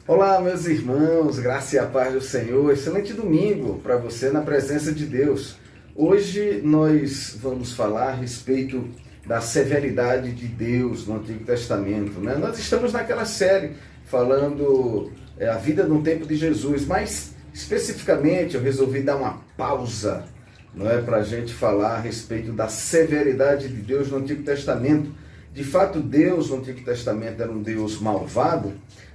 Olá, meus irmãos, graça e a paz do Senhor. Excelente domingo para você na presença de Deus. Hoje nós vamos falar a respeito da severidade de Deus no Antigo Testamento, né? Nós estamos naquela série falando a vida no tempo de Jesus, mas especificamente eu resolvi dar uma pausa, não é, para a gente falar a respeito da severidade de Deus no Antigo Testamento. De fato, Deus no Antigo Testamento era um Deus malvado.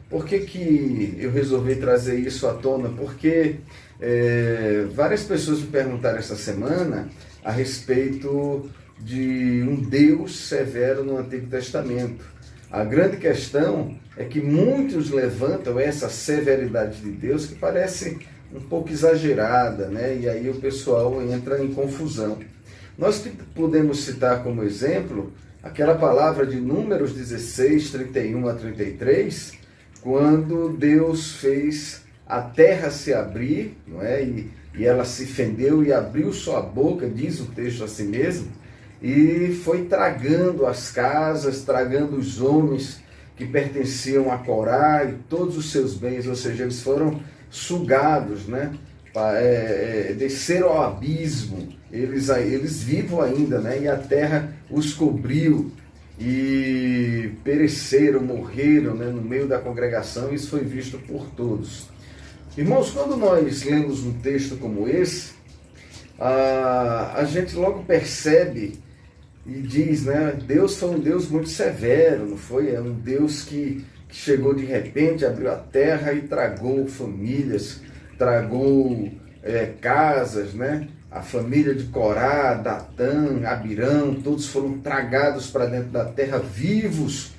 Por que eu resolvi trazer isso à tona? Porque várias pessoas me perguntaram essa semana a respeito de um Deus severo no Antigo Testamento. A grande questão é que muitos levantam essa severidade de Deus que parece um pouco exagerada, né? E aí o pessoal entra em confusão. Nós podemos citar como exemplo aquela palavra de Números 16, 31 a 33, quando Deus fez a terra se abrir, não é? E ela se fendeu e abriu sua boca, diz o texto assim mesmo, e foi tragando as casas, tragando os homens que pertenciam a Corá e todos os seus bens, ou seja, eles foram sugados, né? Desceram ao abismo, eles vivos ainda, né? E a terra os cobriu e pereceram, morreram, né, no meio da congregação. Isso foi visto por todos. Irmãos, quando nós lemos um texto como esse, a gente logo percebe e diz, né, Deus foi um Deus muito severo, não foi? É um Deus que chegou de repente, abriu a terra e tragou famílias, tragou casas, né? A família de Corá, Datã, Abirão, todos foram tragados para dentro da terra vivos.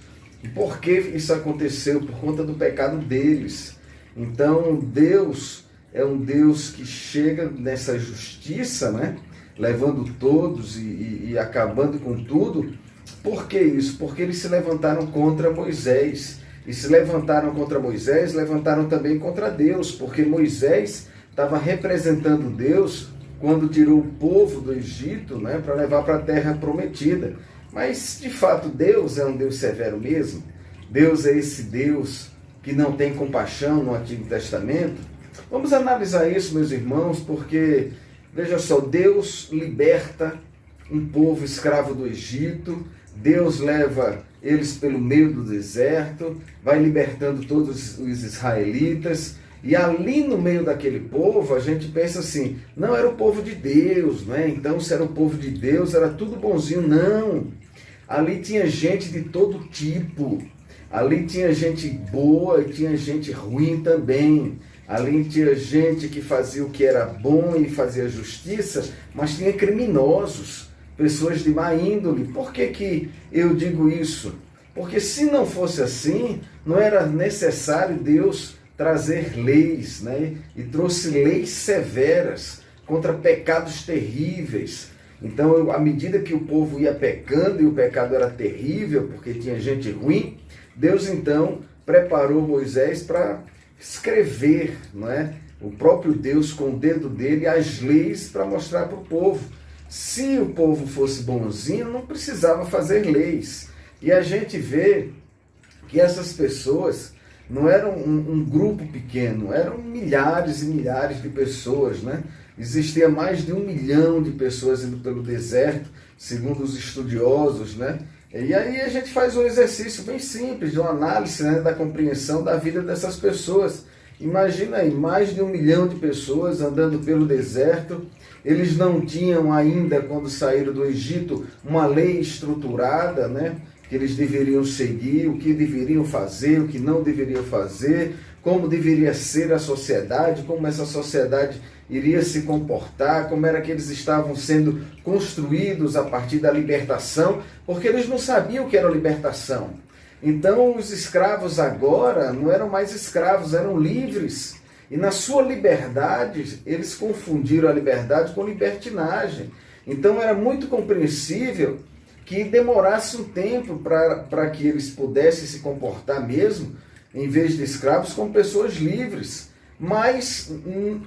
E por que isso aconteceu? Por conta do pecado deles. Então Deus é um Deus que chega nessa justiça, né? Levando todos e acabando com tudo. Por que isso? Porque eles se levantaram contra Moisés. E se levantaram contra Moisés, levantaram também contra Deus, porque Moisés estava representando Deus quando tirou o povo do Egito, né, para levar para a terra prometida. Mas, de fato, Deus é um Deus severo mesmo? Deus é esse Deus que não tem compaixão no Antigo Testamento? Vamos analisar isso, meus irmãos, porque, veja só, Deus liberta um povo escravo do Egito, Deus leva eles pelo meio do deserto, vai libertando todos os israelitas. E ali no meio daquele povo, a gente pensa assim, não era o povo de Deus, né? Então se era o povo de Deus, era tudo bonzinho. Não, ali tinha gente de todo tipo, ali tinha gente boa e tinha gente ruim também, ali tinha gente que fazia o que era bom e fazia justiça, mas tinha criminosos, pessoas de má índole. Por que eu digo isso? Porque se não fosse assim, não era necessário Deus trazer leis, né? E trouxe leis severas contra pecados terríveis. Então, à medida que o povo ia pecando e o pecado era terrível, porque tinha gente ruim, Deus então preparou Moisés para escrever, não é? O próprio Deus com o dedo dele as leis para mostrar para o povo. Se o povo fosse bonzinho, não precisava fazer leis. E a gente vê que essas pessoas não eram um grupo pequeno, eram milhares e milhares de pessoas, né? Existia mais de 1 milhão de pessoas indo pelo deserto, segundo os estudiosos, né? E aí a gente faz um exercício bem simples, de uma análise, né, da compreensão da vida dessas pessoas. Imagina aí, mais de 1 milhão de pessoas andando pelo deserto. Eles não tinham ainda, quando saíram do Egito, uma lei estruturada, né? Que eles deveriam seguir, o que deveriam fazer, o que não deveriam fazer, como deveria ser a sociedade, como essa sociedade iria se comportar, como era que eles estavam sendo construídos a partir da libertação, porque eles não sabiam o que era libertação. Então os escravos agora não eram mais escravos, eram livres. E na sua liberdade, eles confundiram a liberdade com libertinagem. Então era muito compreensível que demorasse um tempo para que eles pudessem se comportar mesmo, em vez de escravos, como pessoas livres. Mas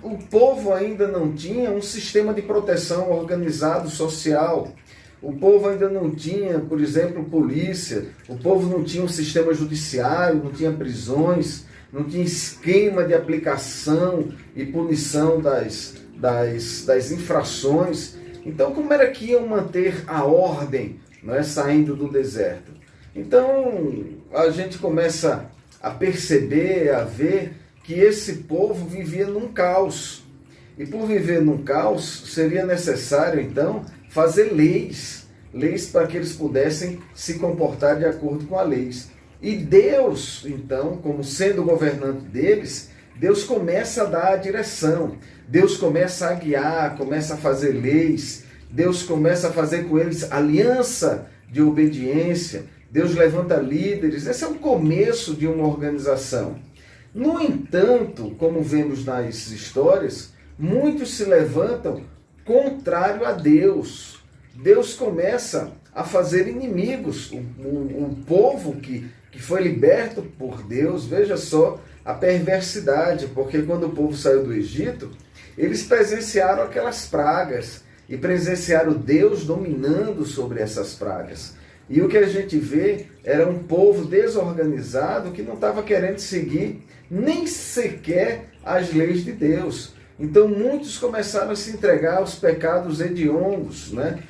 o povo ainda não tinha um sistema de proteção organizado, social. O povo ainda não tinha, por exemplo, polícia. O povo não tinha um sistema judiciário, não tinha prisões. não tinha esquema de aplicação e punição das infrações. Então, como era que iam manter a ordem, não é, saindo do deserto? Então, a gente começa a perceber, a ver que esse povo vivia num caos. E por viver num caos, seria necessário, então, fazer leis para que eles pudessem se comportar de acordo com as leis. E Deus, então, como sendo o governante deles, Deus começa a dar a direção, Deus começa a guiar, começa a fazer leis, Deus começa a fazer com eles aliança de obediência, Deus levanta líderes. Esse é o começo de uma organização. No entanto, como vemos nas histórias, muitos se levantam contrário a Deus. Deus começa a fazer inimigos. O povo que foi liberto por Deus, veja só a perversidade, porque quando o povo saiu do Egito, eles presenciaram aquelas pragas e presenciaram Deus dominando sobre essas pragas. E o que a gente vê era um povo desorganizado que não estava querendo seguir nem sequer as leis de Deus. Então muitos começaram a se entregar aos pecados hediondos, né?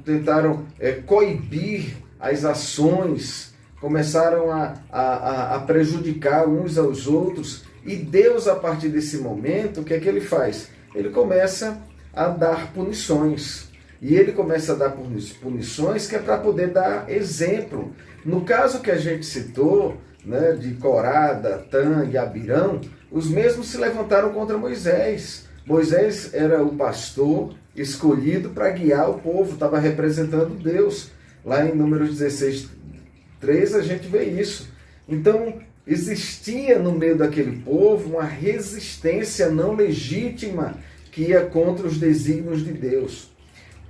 Tentaram coibir as ações, começaram a prejudicar uns aos outros. E Deus, a partir desse momento, o que é que ele faz? Ele começa a dar punições. E ele começa a dar punições que é para poder dar exemplo. No caso que a gente citou, né, de Corá, Datã e Abirão, os mesmos se levantaram contra Moisés. Moisés era o pastor escolhido para guiar o povo, estava representando Deus. Lá em Números 16:3 a gente vê isso. Então, existia no meio daquele povo uma resistência não legítima que ia contra os desígnios de Deus.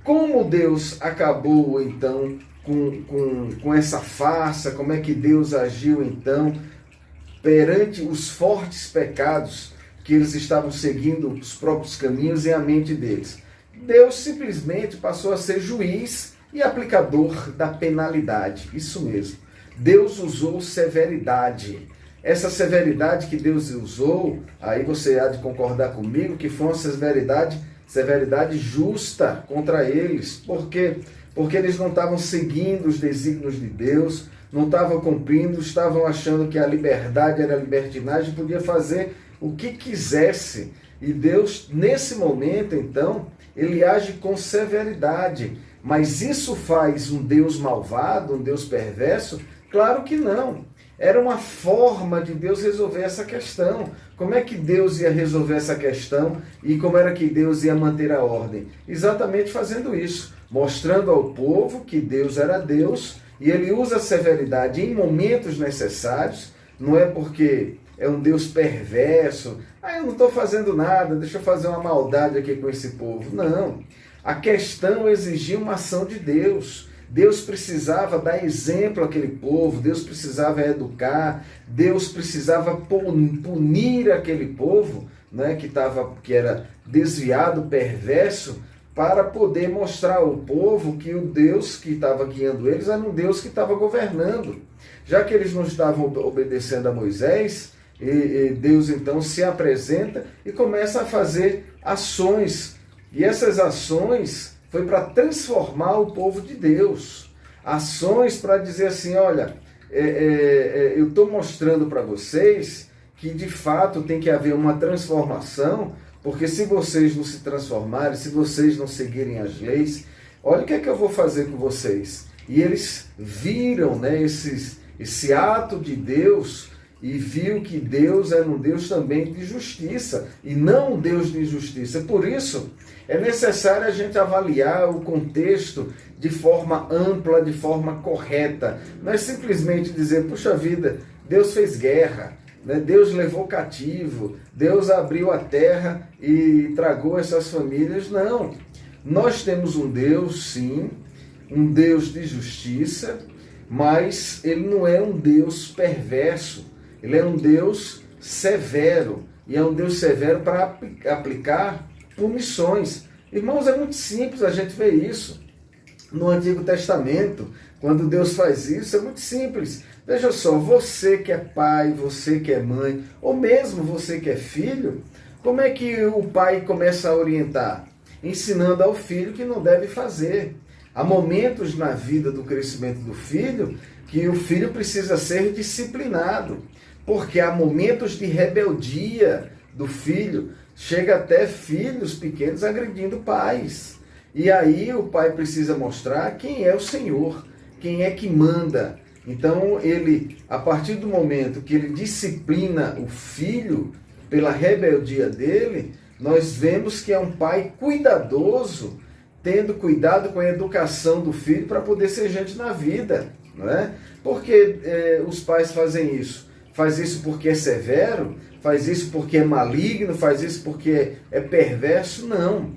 Como Deus acabou, então, com essa farsa? Como é que Deus agiu, então, perante os fortes pecados que eles estavam seguindo os próprios caminhos e a mente deles? Deus simplesmente passou a ser juiz e aplicador da penalidade. Isso mesmo. Deus usou severidade. Essa severidade que Deus usou, aí você há de concordar comigo, que foi uma severidade justa contra eles. Por quê? Porque eles não estavam seguindo os desígnios de Deus, não estavam cumprindo, estavam achando que a liberdade era libertinagem, podia fazer o que quisesse. E Deus, nesse momento, então, ele age com severidade. Mas isso faz um Deus malvado, um Deus perverso? Claro que não. Era uma forma de Deus resolver essa questão. Como é que Deus ia resolver essa questão e como era que Deus ia manter a ordem? Exatamente fazendo isso, mostrando ao povo que Deus era Deus e ele usa a severidade em momentos necessários. Não é porque é um Deus perverso, eu não estou fazendo nada, deixa eu fazer uma maldade aqui com esse povo. Não, a questão exigia uma ação de Deus. Deus precisava dar exemplo àquele povo, Deus precisava educar, Deus precisava punir aquele povo, né, que era desviado, perverso, para poder mostrar ao povo que o Deus que estava guiando eles era um Deus que estava governando. Já que eles não estavam obedecendo a Moisés, Deus então se apresenta e começa a fazer ações. E essas ações foi para transformar o povo de Deus. Ações para dizer assim, olha, eu estou mostrando para vocês que de fato tem que haver uma transformação, porque se vocês não se transformarem, se vocês não seguirem as leis, olha o que é que eu vou fazer com vocês. E eles viram, né, esse ato de Deus e viu que Deus era um Deus também de justiça e não um Deus de injustiça. Por isso, é necessário a gente avaliar o contexto de forma ampla, de forma correta. Não é simplesmente dizer, puxa vida, Deus fez guerra, né? Deus levou cativo, Deus abriu a terra e tragou essas famílias. Não, nós temos um Deus, sim, um Deus de justiça, mas ele não é um Deus perverso. Ele é um Deus severo, e é um Deus severo para aplicar punições. Irmãos, é muito simples a gente ver isso. No Antigo Testamento, quando Deus faz isso, é muito simples. Veja só, você que é pai, você que é mãe, ou mesmo você que é filho, como é que o pai começa a orientar? Ensinando ao filho que não deve fazer. Há momentos na vida do crescimento do filho que o filho precisa ser disciplinado, porque há momentos de rebeldia do filho, chega até filhos pequenos agredindo pais. E aí o pai precisa mostrar quem é o Senhor, quem é que manda. Então ele, a partir do momento que ele disciplina o filho pela rebeldia dele, nós vemos que é um pai cuidadoso, tendo cuidado com a educação do filho para poder ser gente na vida, não é? Porque os pais fazem isso? Faz isso porque é severo? Faz isso porque é maligno? Faz isso porque é perverso? Não.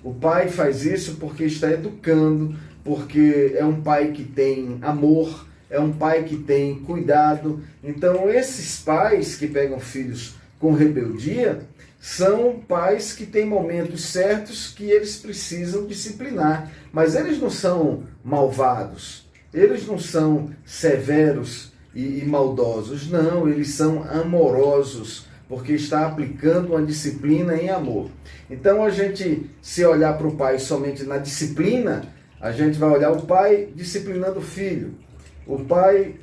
O pai faz isso porque está educando, porque é um pai que tem amor, é um pai que tem cuidado. Então esses pais que pegam filhos com rebeldia são pais que têm momentos certos que eles precisam disciplinar. Mas eles não são malvados, eles não são severos e maldosos, não, eles são amorosos, porque está aplicando uma disciplina em amor. Então a gente, se olhar para o pai somente na disciplina, a gente vai olhar o pai disciplinando o filho, o pai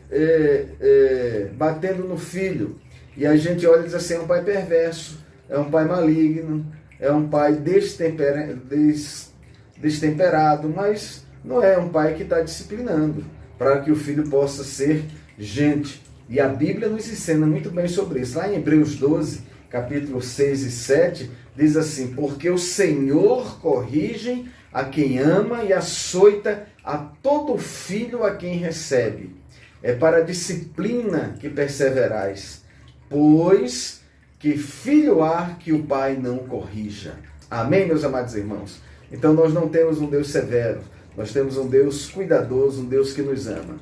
batendo no filho, e a gente olha e diz assim, é um pai perverso, é um pai maligno, é um pai destemperado, mas não é um pai que está disciplinando, para que o filho possa ser gente. E a Bíblia nos ensina muito bem sobre isso. Lá em Hebreus 12, capítulo 6 e 7, diz assim, porque o Senhor corrige a quem ama e açoita a todo filho a quem recebe. É para a disciplina que perseverais, pois que filho há que o pai não corrija. Amém, meus amados irmãos? Então nós não temos um Deus severo, nós temos um Deus cuidadoso, um Deus que nos ama.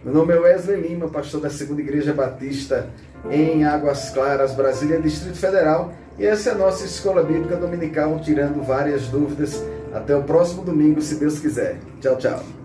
Meu nome é Wesley Lima, pastor da Segunda Igreja Batista em Águas Claras, Brasília, Distrito Federal. E essa é a nossa Escola Bíblica Dominical, tirando várias dúvidas. Até o próximo domingo, se Deus quiser. Tchau, tchau.